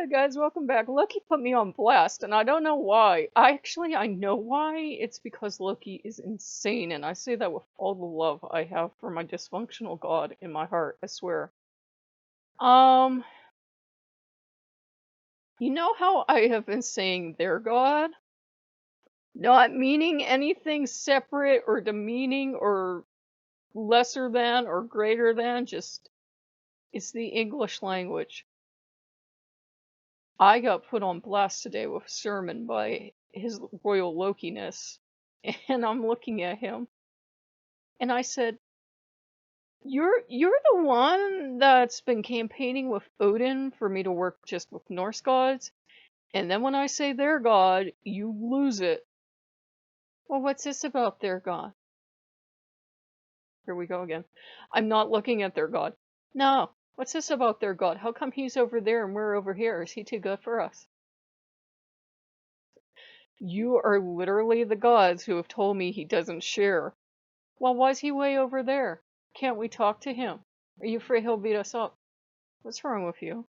Hi guys, welcome back. Loki put me on blast, and I don't know why. I know why. It's because Loki is insane, and I say that with all the love I have for my dysfunctional god in my heart, I swear. Um, you know how I have been saying their god? Not meaning anything separate or demeaning or lesser than or greater than, just it's the English language. I got put on blast today with a sermon by his royal Lokiness, and I'm looking at him, and I said, "You're the one that's been campaigning with Odin for me to work just with Norse gods, and then when I say their god, you lose it." Well, what's this about their god? Here we go again. I'm not looking at their god. No. What's this about their god? How come he's over there and we're over here? Is he too good for us? You are literally the gods who have told me he doesn't share. Well, why's he way over there? Can't we talk to him? Are you afraid he'll beat us up? What's wrong with you?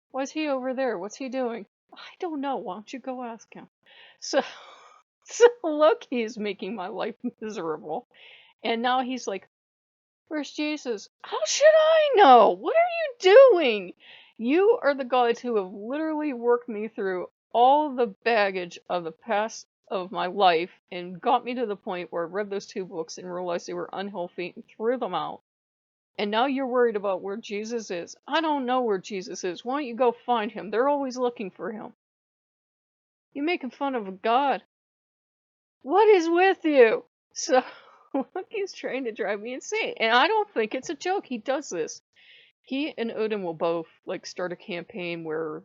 Why's he over there? What's he doing? I don't know. Why don't you go ask him? So, so Loki is making my life miserable. And now he's like, "Where's Jesus?" How should I know? What are you doing? You are the gods who have literally worked me through all the baggage of the past of my life and got me to the point where I read those two books and realized they were unhealthy and threw them out. And now you're worried about where Jesus is. I don't know where Jesus is. Why don't you go find him? They're always looking for him. You're making fun of a god. What is with you? So, Loki's trying to drive me insane. And I don't think it's a joke. He does this. He and Odin will both, like, start a campaign where,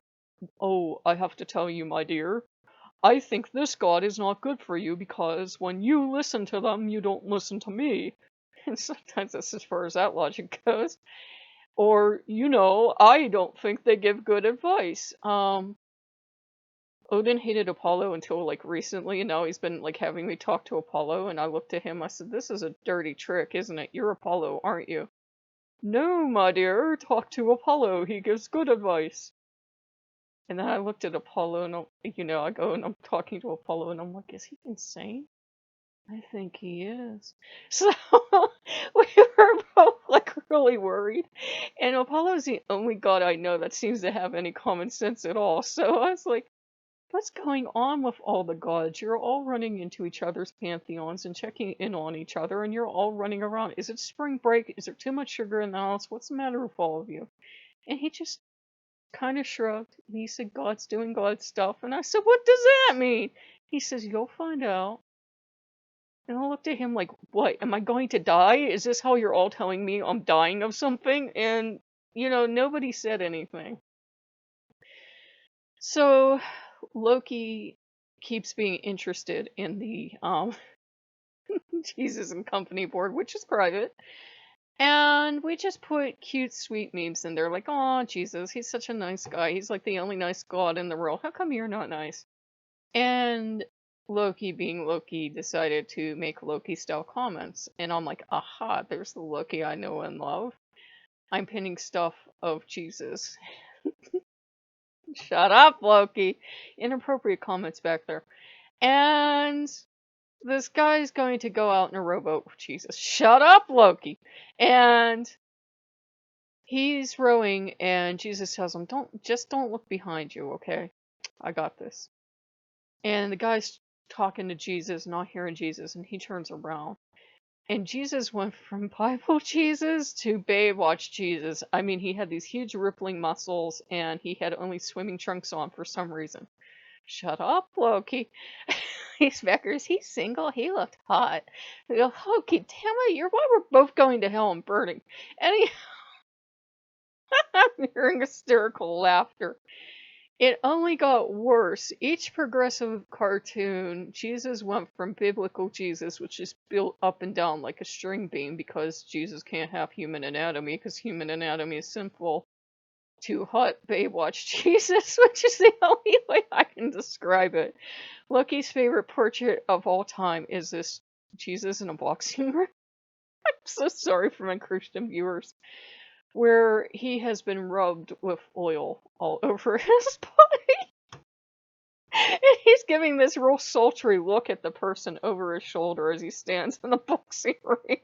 "Oh, I have to tell you, my dear, I think this god is not good for you because when you listen to them, you don't listen to me." And sometimes that's as far as that logic goes. Or, I don't think they give good advice. Odin hated Apollo until, like, recently, and now he's been, like, having me talk to Apollo, and I looked at him, I said, "This is a dirty trick, isn't it? You're Apollo, aren't you?" "No, my dear, talk to Apollo, he gives good advice." And then I looked at Apollo, and I go and I'm talking to Apollo, and I'm like, is he insane? I think he is. So we were both, like, really worried. And Apollo's the only god I know that seems to have any common sense at all. So I was like, what's going on with all the gods? You're all running into each other's pantheons and checking in on each other, and you're all running around. Is it spring break? Is there too much sugar in the house? What's the matter with all of you? And he just kind of shrugged, and he said, "God's doing God stuff." And I said, "What does that mean?" He says, "You'll find out." And I looked at him like, "What? Am I going to die? Is this how you're all telling me I'm dying of something?" And, nobody said anything. So Loki keeps being interested in the Jesus and Company board, which is private. And we just put cute, sweet memes in there, like, "Oh, Jesus, he's such a nice guy. He's like the only nice god in the world. How come you're not nice?" And Loki, being Loki, decided to make Loki-style comments. And I'm like, aha, there's the Loki I know and love. I'm pinning stuff of Jesus. Shut up, Loki. Inappropriate comments back there. And this guy's going to go out in a rowboat with Jesus. Shut up, Loki. And he's rowing, and Jesus tells him, don't look behind you, okay? I got this." And the guy's talking to Jesus, not hearing Jesus, and he turns around. And Jesus went from Bible Jesus to Baywatch Jesus. I mean, he had these huge rippling muscles, and he had only swimming trunks on for some reason. Shut up, Loki. He's back here. Is he single? He looked hot. I go, Loki, damn it, you're why we're both going to hell and burning. And I'm hearing hysterical laughter. It only got worse. Each progressive cartoon, Jesus went from biblical Jesus, which is built up and down like a string beam because Jesus can't have human anatomy because human anatomy is sinful, to hot Baywatch Jesus, which is the only way I can describe it. Loki's favorite portrait of all time is this Jesus in a boxing ring. I'm so sorry for my Christian viewers. where he has been rubbed with oil all over his body. And he's giving this real sultry look at the person over his shoulder as he stands in the boxing ring.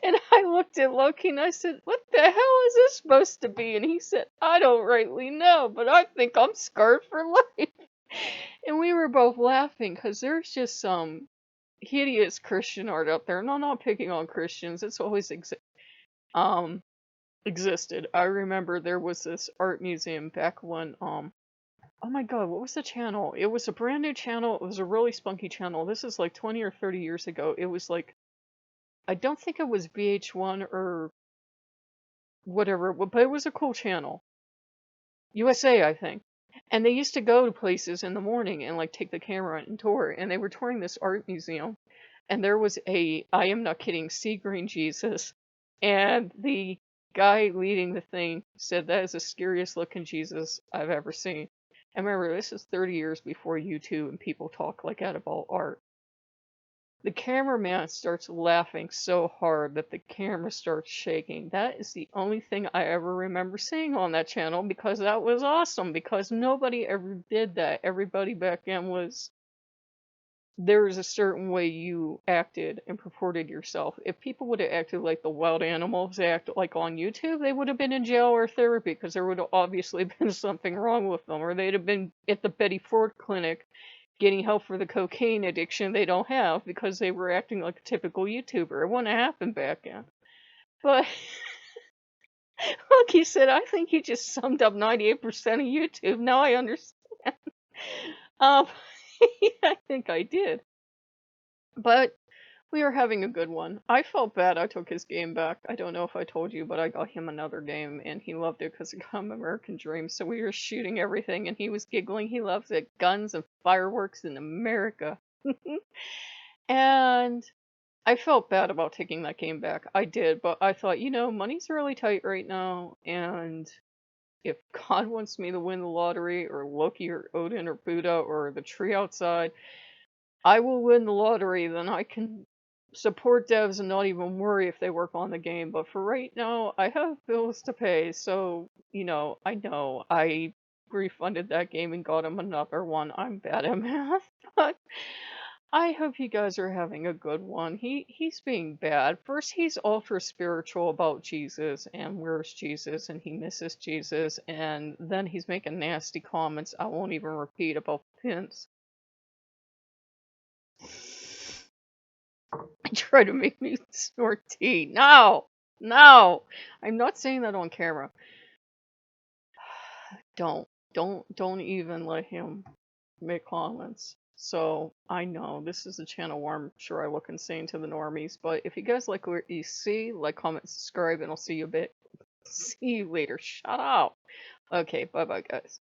And I looked at Loki and I said, "What the hell is this supposed to be?" And he said, "I don't rightly know, but I think I'm scarred for life." And we were both laughing because there's just some hideous Christian art out there. And I'm not picking on Christians. It's always um existed. I remember there was this art museum back when oh my god, what was the channel? It was a brand new channel. It was a really spunky channel. This is like 20 or 30 years ago. It was like, I don't think it was VH1 or whatever, but it was a cool channel. USA, I think. And they used to go to places in the morning and like take the camera and tour. And they were touring this art museum. And there was I am not kidding, sea green Jesus. And the guy leading the thing said, "That is the scariest looking Jesus I've ever seen." And remember, this is 30 years before YouTube and people talk like that about art. The cameraman starts laughing so hard that the camera starts shaking. That is the only thing I ever remember seeing on that channel, because that was awesome, because nobody ever did that. Everybody back then was, there was a certain way you acted and purported yourself. If people would have acted like the wild animals act like on YouTube, they would have been in jail or therapy, because there would have obviously been something wrong with them, or they'd have been at the Betty Ford clinic getting help for the cocaine addiction they don't have because they were acting like a typical YouTuber. It wouldn't have happened back then. But like he said, I think he just summed up 98% of YouTube. Now I understand. Um, yeah, I think I did. But we are having a good one. I felt bad I took his game back. I don't know if I told you, but I got him another game and he loved it because it got him American Dream. So we were shooting everything and he was giggling. He loves it. Guns and fireworks in America. And I felt bad about taking that game back. I did, but I thought, money's really tight right now. And if God wants me to win the lottery, or Loki or Odin or Buddha or the tree outside, I will win the lottery, then I can support devs and not even worry if they work on the game. But for right now, I have bills to pay. So, I know I refunded that game and got him another one. I'm bad at math, but I hope you guys are having a good one. He's being bad. First, he's ultra spiritual about Jesus and where's Jesus and he misses Jesus, and then he's making nasty comments I won't even repeat about pins. Try to make me snort tea. No, no, I'm not saying that on camera. Don't even let him make comments. So I know this is a channel where I'm sure I look insane to the normies, but if you guys like what you see, like, comment, subscribe, and I'll see you a bit. See you later. Shut up. Okay, bye bye guys.